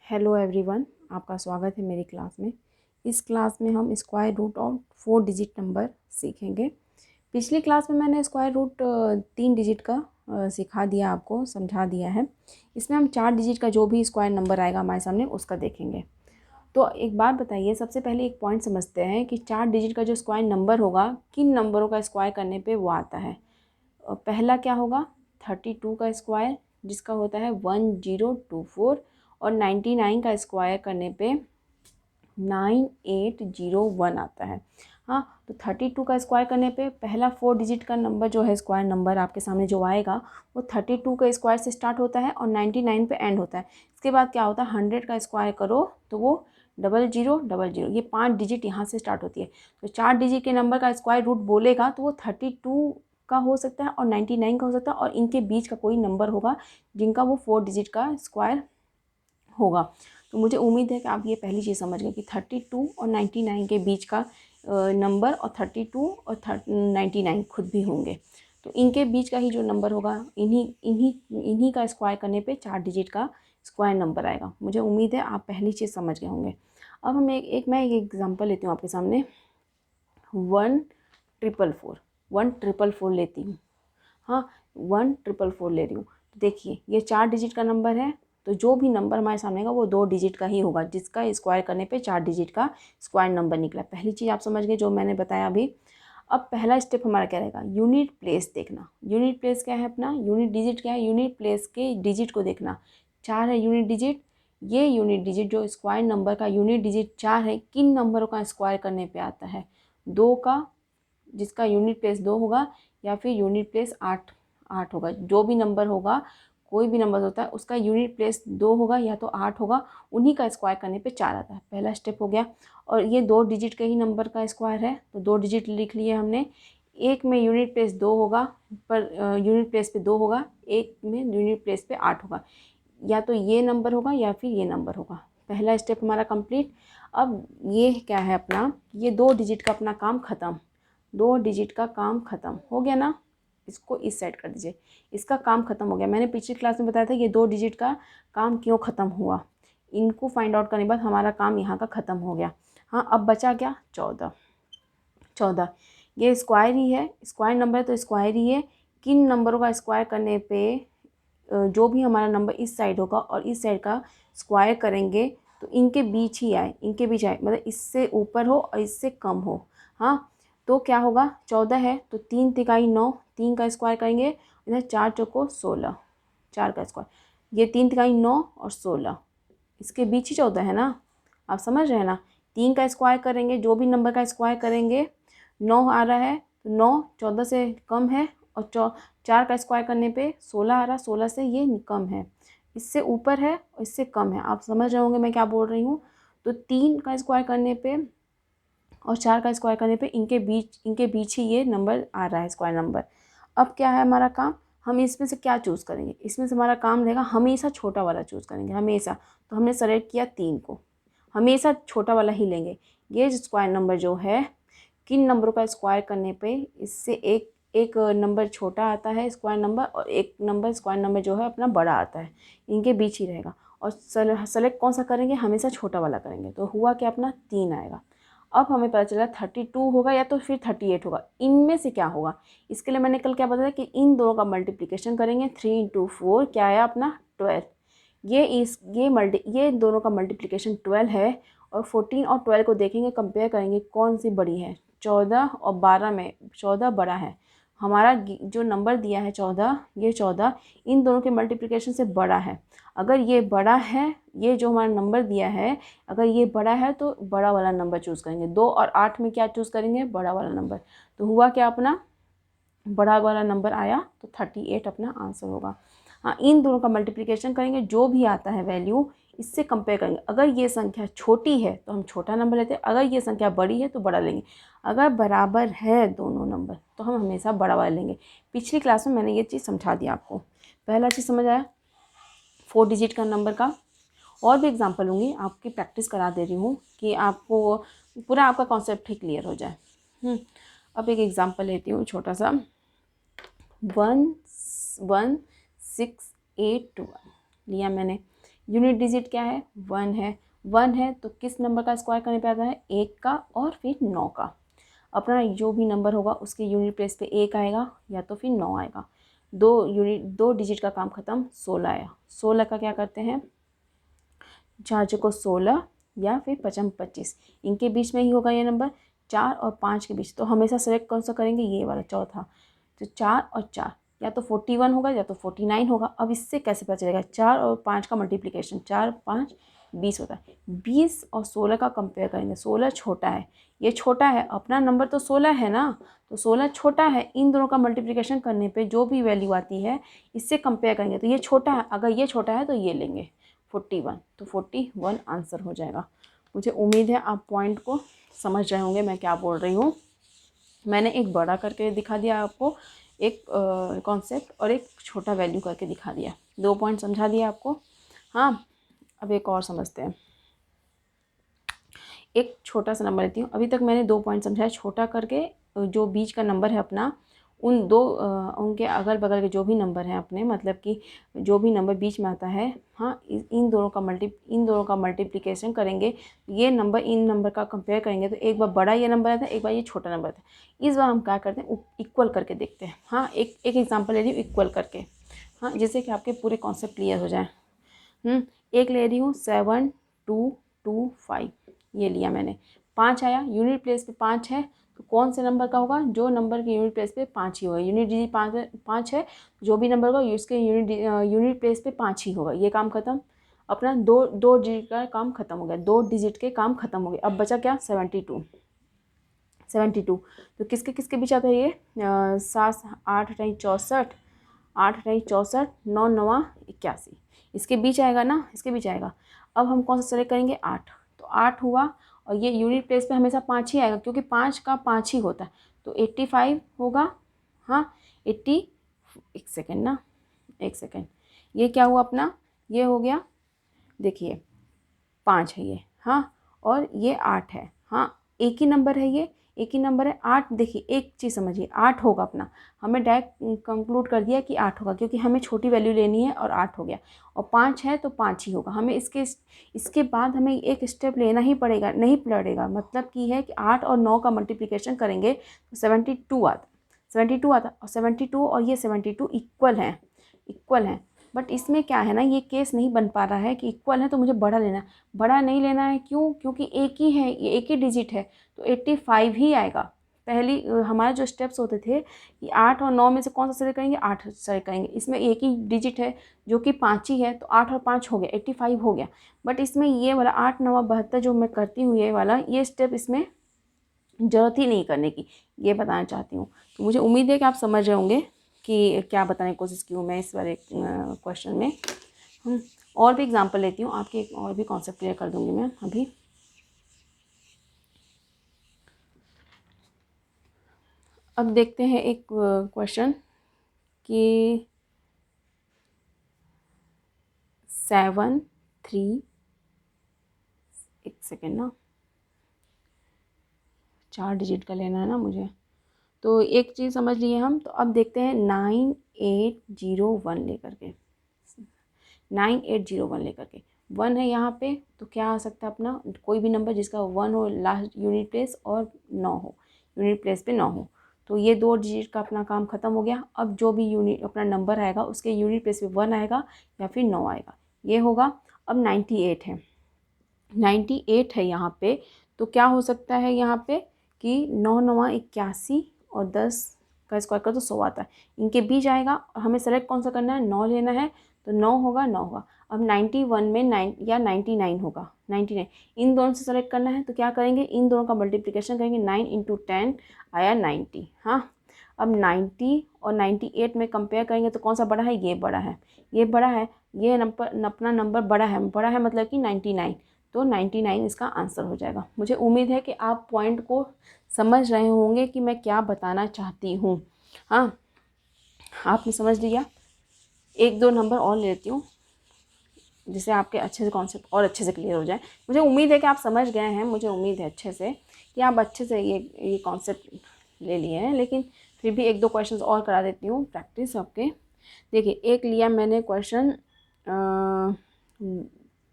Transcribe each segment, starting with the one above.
Hello everyone, आपका स्वागत है मेरी क्लास में। इस क्लास में हम square root of 4 digit number सीखेंगे। पिछली क्लास में मैंने स्क्वायर रूट 3 डिजिट का सिखा दिया, आपको समझा दिया है। इसमें हम 4 डिजिट का जो भी स्क्वायर नंबर आएगा हमारे सामने उसका देखेंगे। तो एक बात बताइए, सबसे पहले एक पॉइंट समझते हैं कि 4 डिजिट का जो स्क्वायर नंबर होगा किन नंबरों का स्क्वायर करने पर वो आता है। पहला क्या होगा, 32 का स्क्वायर जिसका होता है 1024, और 99 का स्क्वायर करने पे 9801 आता है। हाँ, तो 32 का स्क्वायर करने पे पहला 4 डिजिट का नंबर जो है, स्क्वायर नंबर आपके सामने जो आएगा वो 32 का स्क्वायर से स्टार्ट होता है और 99 पे एंड होता है। इसके बाद क्या होता है, 100 का स्क्वायर करो तो वो 0000, ये 5 डिजिट यहाँ से स्टार्ट होती है। तो 4 डिजिट के नंबर का स्क्वायर रूट बोलेगा तो वो 32 का हो सकता है और 99 का हो सकता है, और इनके बीच का कोई नंबर होगा जिनका वो 4 डिजिट का स्क्वायर होगा। तो मुझे उम्मीद है कि आप ये पहली चीज़ समझ गए कि 32 और 99 के बीच का नंबर, और 32 और 99 खुद भी होंगे। तो इनके बीच का ही जो नंबर होगा, इन्हीं का स्क्वायर करने पे 4 डिजिट का स्क्वायर नंबर आएगा। मुझे उम्मीद है आप पहली चीज़ समझ गए होंगे। अब हम मैं एक एग्जांपल लेती हूँ आपके सामने। 1444 लेती हूँ। हाँ, 1444 ले रही हूँ। तो देखिए, ये 4 डिजिट का नंबर है, तो जो भी नंबर हमारे सामने का वो 2 डिजिट का ही होगा, जिसका स्क्वायर करने पे 4 डिजिट का स्क्वायर नंबर निकला। पहली चीज़ आप समझ गए जो मैंने बताया अभी। अब पहला स्टेप हमारा क्या रहेगा, यूनिट प्लेस देखना। यूनिट प्लेस क्या है अपना, यूनिट डिजिट क्या है, यूनिट प्लेस के डिजिट को देखना। 4 है यूनिट डिजिट, ये यूनिट डिजिट जो स्क्वायर नंबर का यूनिट डिजिट 4 है, किन नंबरों का स्क्वायर करने पे आता है, 2 का, जिसका यूनिट प्लेस 2 होगा, या फिर यूनिट प्लेस 8 होगा। जो भी नंबर होगा, कोई भी नंबर होता है उसका यूनिट प्लेस 2 होगा या तो 8 होगा, उन्हीं का स्क्वायर करने पे 4 आता है। पहला स्टेप हो गया। और ये 2 डिजिट के ही नंबर का स्क्वायर है, तो 2 डिजिट लिख लिए हमने। एक में यूनिट प्लेस 2 होगा, पर यूनिट प्लेस पे 2 होगा, एक में यूनिट प्लेस पे 8 होगा। या तो ये नंबर होगा या फिर ये नंबर होगा। पहला स्टेप हमारा कंप्लीट। अब ये क्या है अपना, ये 2 डिजिट का अपना काम ख़त्म। 2 डिजिट का काम ख़त्म हो गया ना, इसको इस साइड कर दीजिए। इसका काम ख़त्म हो गया। मैंने पिछली क्लास में बताया था ये 2 डिजिट का काम क्यों ख़त्म हुआ। इनको फाइंड आउट करने के बाद हमारा काम यहाँ का ख़त्म हो गया। हाँ, अब बचा क्या, 14। ये स्क्वायर ही है, स्क्वायर नंबर है तो स्क्वायर ही है। किन नंबरों का स्क्वायर करने पे जो भी हमारा नंबर इस साइड होगा और इस साइड का स्क्वायर करेंगे तो इनके बीच ही आए, इनके बीच आए, मतलब इससे ऊपर हो और इससे कम हो। हाँ, तो क्या होगा, 14 है तो 3 तिहाई 9, 3 का स्क्वायर करेंगे, इधर 4 चौको 16, 4 का स्क्वायर, ये 3 तिहाई 9 और 16, इसके बीच ही 14 है ना। आप समझ रहे हैं ना। 3 का स्क्वायर करेंगे, जो भी नंबर का स्क्वायर करेंगे, 9 आ रहा है तो 9 14 से कम है, और 4 का स्क्वायर करने पे 16 आ रहा, 16 से ये कम है, इससे ऊपर है और इससे कम है। आप समझ रहे होंगे मैं क्या बोल रही हूँ। तो 3 का स्क्वायर करने पे और 4 का स्क्वायर करने पे इनके बीच ही ये नंबर आ रहा है, स्क्वायर नंबर। अब क्या है हमारा काम, हम इसमें से क्या चूज़ करेंगे। इसमें से हमारा काम रहेगा हमेशा छोटा वाला चूज़ करेंगे, हमेशा। तो हमने सेलेक्ट किया 3 को, हमेशा छोटा वाला ही लेंगे। ये स्क्वायर नंबर जो है, किन नंबरों का स्क्वायर करने पे इससे एक एक नंबर छोटा आता है स्क्वायर नंबर, और एक नंबर स्क्वायर नंबर जो है अपना बड़ा आता है, इनके बीच ही रहेगा। और सेलेक्ट कौन सा करेंगे, हमेशा छोटा वाला करेंगे। तो हुआ क्या, अपना 3 आएगा। अब हमें पता चला 32 होगा या तो फिर 38 होगा, इनमें से क्या होगा। इसके लिए मैंने कल क्या बताया कि इन दोनों का मल्टीप्लिकेशन करेंगे। 3 × 4 क्या आया अपना 12। ये दोनों का मल्टीप्लिकेशन 12 है, और 14 और 12 को देखेंगे, कंपेयर करेंगे कौन सी बड़ी है। 14 और 12 में 14 बड़ा है। हमारा जो नंबर दिया है 14, ये 14 इन दोनों के मल्टीप्लिकेशन से बड़ा है। अगर ये बड़ा है, ये जो हमारा नंबर दिया है, अगर ये बड़ा है तो बड़ा वाला नंबर चूज़ करेंगे। 2 और 8 में क्या चूज़ करेंगे, बड़ा वाला नंबर। तो हुआ क्या, अपना बड़ा वाला नंबर आया, तो 38 अपना आंसर होगा। हाँ, इन दोनों का मल्टीप्लिकेशन करेंगे, जो भी आता है वैल्यू इससे कंपेयर करेंगे। अगर ये संख्या छोटी है तो हम छोटा नंबर लेते हैं, अगर ये संख्या बड़ी है तो बड़ा लेंगे। अगर बराबर है दोनों नंबर तो हम हमेशा बड़ा वाला लेंगे। पिछली क्लास में मैंने ये चीज़ समझा दिया आपको। पहला चीज़ समझ आया 4 डिजिट का नंबर का। और भी एग्जाम्पल लूँगी, आपकी प्रैक्टिस करा दे रही हूँ कि आपको पूरा आपका कॉन्सेप्ट ही क्लियर हो जाए। अब एक एग्जाम्पल लेती हूँ छोटा सा। 11681 लिया मैंने। यूनिट डिजिट क्या है, 1 है। 1 है तो किस नंबर का स्क्वायर करने पे आता है, 1 का और फिर 9 का। अपना जो भी नंबर होगा उसके यूनिट प्लेस पे 1 आएगा या तो फिर 9 आएगा। 2 डिजिट का काम ख़त्म, 16 आया। 16 का क्या करते हैं, 4 को 16 या फिर 55 25, इनके बीच में ही होगा ये नंबर, 4 और 5 के बीच। तो हमेशा सेलेक्ट कौन सा करेंगे, ये वाला चौथा। तो 4 और 4 या तो 41 होगा या तो 49 होगा। अब इससे कैसे पता चलेगा, 4 और 5 का मल्टीप्लिकेशन, 4 5 20 होता है। 20 और 16 का कंपेयर करेंगे, 16 छोटा है, ये छोटा है, अपना नंबर तो 16 है ना, तो 16 छोटा है। इन दोनों का मल्टीप्लिकेशन करने पे जो भी वैल्यू आती है इससे कंपेयर करेंगे, तो ये छोटा है, अगर ये छोटा है तो ये लेंगे 41, तो 41 आंसर हो जाएगा। मुझे उम्मीद है आप पॉइंट को समझ रहे होंगे मैं क्या बोल रही हूँ। मैंने एक बड़ा करके दिखा दिया आपको, एक कॉन्सेप्ट, और एक छोटा वैल्यू करके दिखा दिया, 2 पॉइंट समझा दिया आपको। हाँ, अब एक और समझते हैं। एक छोटा सा नंबर लेती हूँ, अभी तक मैंने 2 पॉइंट समझाया, छोटा करके जो बीच का नंबर है अपना, उन दो उनके अगल बगल के जो भी नंबर हैं अपने, मतलब कि जो भी नंबर बीच में आता है, हाँ, इन दोनों का मल्टीप्लिकेशन करेंगे, ये नंबर इन नंबर का कंपेयर करेंगे, तो एक बार बड़ा ये नंबर आता है, एक बार ये छोटा नंबर आता है। इस बार हम क्या करते हैं, इक्वल करके देखते हैं। हाँ, एक एग्जाम्पल ले रही हूँ इक्वल करके, हाँ, जिससे कि आपके पूरे कॉन्सेप्ट क्लियर हो जाए। एक ले रही हूँ 7 2 2 5, ये लिया मैंने, 5 आया, यूनिट प्लेस पे 5 है, तो कौन से नंबर का होगा, जो नंबर के यूनिट प्लेस पे 5 ही होगा। यूनिट डिजिट 5 है, जो भी नंबर होगा उसके यूनिट प्लेस पे 5 ही होगा। ये काम खत्म, अपना दो डिजिट का काम खत्म हो गया, 2 डिजिट के काम खत्म हो गए। अब बचा क्या, 72। तो किसके किसके बीच आता है ये, 7 8 64, 8 64, 9 9 81, इसके बीच आएगा ना, इसके बीच आएगा। अब हम कौन सा सेलेक्ट करेंगे, 8, तो 8 हुआ, और ये यूनिट प्लेस पे हमेशा 5 ही आएगा, क्योंकि 5 का 5 ही होता है, तो 85 होगा। हाँ, 80, एक सेकेंड ना, एक सेकेंड, ये क्या हुआ अपना, ये हो गया, देखिए 5 है ये, हाँ, और ये 8 है, हाँ, एक ही नंबर है, ये एक ही नंबर है 8। देखिए एक चीज़ समझिए, 8 होगा अपना, हमें डायरेक्ट कंक्लूड कर दिया कि 8 होगा, क्योंकि हमें छोटी वैल्यू लेनी है, और 8 हो गया, और 5 है तो 5 ही होगा। हमें इसके बाद हमें एक स्टेप लेना ही पड़ेगा, नहीं पड़ेगा, मतलब कि है कि 8 और 9 का मल्टीप्लिकेशन करेंगे तो 72 आता, 72 आता, और 72 और ये 72 इक्वल हैं। बट इसमें क्या है ना, ये केस नहीं बन पा रहा है कि इक्वल है तो मुझे बड़ा लेना है, बड़ा नहीं लेना है, क्यों, क्योंकि एक ही है, ये एक ही डिजिट है, तो 85 ही आएगा। पहली हमारे जो स्टेप्स होते थे कि 8 और 9 में से कौन सा सेलेक्ट करेंगे, 8 सेलेक्ट करेंगे, इसमें एक ही डिजिट है जो कि 5 ही है, तो 8 और 5 हो गया, 85 हो गया। बट इसमें ये वाला 8 9 72 जो मैं करती हूँ, ये वाला ये स्टेप इसमें ज़रूरत ही नहीं करने की, ये बताना चाहती हूँ। तो मुझे उम्मीद है कि आप समझ रहे होंगे कि क्या बताने की कोशिश की हूँ मैं इस वाले क्वेश्चन में। और भी एग्जांपल लेती हूँ, आपके और भी कॉन्सेप्ट क्लियर कर दूँगी मैं अभी। अब देखते हैं एक क्वेश्चन कि 7 3, एक सेकेंड ना, 4 डिजिट का लेना है ना मुझे, तो एक चीज़ समझ लिए हम। तो अब देखते हैं 9801 लेकर के, 9801 लेकर के 1 है यहाँ पे, तो क्या आ सकता है अपना, कोई भी नंबर जिसका 1 हो लास्ट यूनिट प्लेस, और 9 हो, यूनिट प्लेस पे 9 हो, तो ये 2 डिजिट का अपना काम ख़त्म हो गया। अब जो भी यूनिट अपना नंबर आएगा उसके यूनिट प्लेस पे 1 आएगा या फिर 9 आएगा, ये होगा। अब 98 है, 98 है यहाँ पे, तो क्या हो सकता है यहाँ पे कि 9 9 81 और 10 का स्क्वायर कर तो 100 आता है, इनके बीच आएगा, और हमें सेलेक्ट कौन सा करना है, 9 लेना है, तो 9 होगा, 9 होगा। अब 91 में 9 या 99 होगा, 99 इन दोनों से सेलेक्ट करना है, तो क्या करेंगे, इन दोनों का मल्टीप्लिकेशन करेंगे, 9 × 10 आया 90। हाँ, अब 90 और 98 में कंपेयर करेंगे तो कौन सा बड़ा है, ये बड़ा है, ये बड़ा है, ये नंबर अपना नंबर बड़ा है मतलब कि 99, तो 99 इसका आंसर हो जाएगा। मुझे उम्मीद है कि आप पॉइंट को समझ रहे होंगे कि मैं क्या बताना चाहती हूँ। हाँ, आपने समझ लिया। 1 2 नंबर और लेती हूँ जिससे आपके अच्छे से कॉन्सेप्ट और अच्छे से क्लियर हो जाए। मुझे उम्मीद है कि आप समझ गए हैं, मुझे उम्मीद है अच्छे से कि आप अच्छे से ये कॉन्सेप्ट ले लिए हैं, लेकिन फिर भी 1 2 क्वेश्चंस और करा देती हूँ प्रैक्टिस आपके। देखिए एक लिया मैंने क्वेश्चन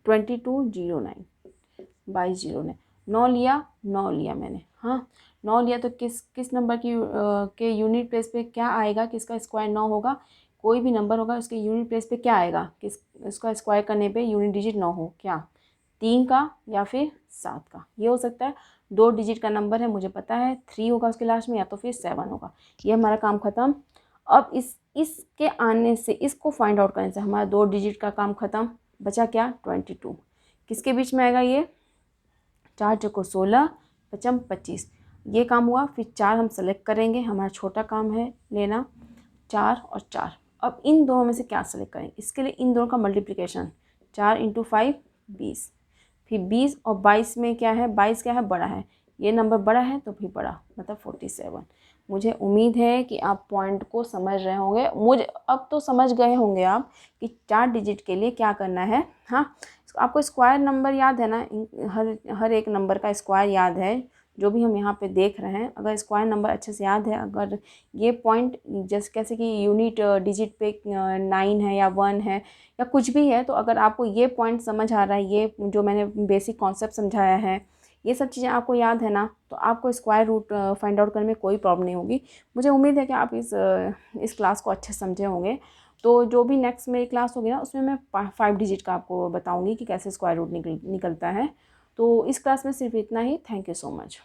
2209, 2209। 9 लिया, 9 लिया मैंने, हाँ 9 लिया तो किस नंबर की के यूनिट प्लेस पे क्या आएगा, किसका स्क्वायर 9 होगा, कोई भी नंबर होगा उसके यूनिट प्लेस पे क्या आएगा, किस इसका स्क्वायर करने पे यूनिट डिजिट 9 हो, क्या 3 का या फिर 7 का, ये हो सकता है। 2 डिजिट का नंबर है, मुझे पता है 3 होगा उसके लास्ट में या तो फिर 7 होगा। ये हमारा काम ख़त्म। अब इसके आने से, इसको फाइंड आउट करने से हमारा 2 डिजिट का काम ख़त्म। बचा क्या, 22। किसके बीच में आएगा ये, 4 चौको 16, 5 25, ये काम हुआ। फिर 4 हम सेलेक्ट करेंगे, हमारा छोटा काम है लेना 4 और 4। अब इन दोनों में से क्या सेलेक्ट करें, इसके लिए इन दोनों का मल्टीप्लिकेशन, 4 × 5 20, फिर 20 और 22 में क्या है, 22 क्या है, बड़ा है, ये नंबर बड़ा है तो भी बड़ा, मतलब 47। मुझे उम्मीद है कि आप पॉइंट को समझ रहे होंगे, मुझे अब तो समझ गए होंगे आप कि 4 डिजिट के लिए क्या करना है। हाँ, आपको स्क्वायर नंबर याद है ना, हर एक नंबर का स्क्वायर याद है, जो भी हम यहाँ पे देख रहे हैं। अगर स्क्वायर नंबर अच्छे से याद है, अगर ये पॉइंट जैसे कैसे कि यूनिट डिजिट पे 9 है या 1 है या कुछ भी है, तो अगर आपको ये पॉइंट समझ आ रहा है, ये जो मैंने बेसिक कॉन्सेप्ट समझाया है, ये सब चीज़ें आपको याद है ना, तो आपको स्क्वायर रूट फाइंड आउट करने में कोई प्रॉब्लम नहीं होगी। मुझे उम्मीद है कि आप इस क्लास को अच्छे समझे होंगे। तो जो भी नेक्स्ट मेरी क्लास होगी ना, उसमें मैं 5 डिजिट का आपको बताऊंगी कि कैसे स्क्वायर रूट निकलता है। तो इस क्लास में सिर्फ इतना ही। Thank you so much.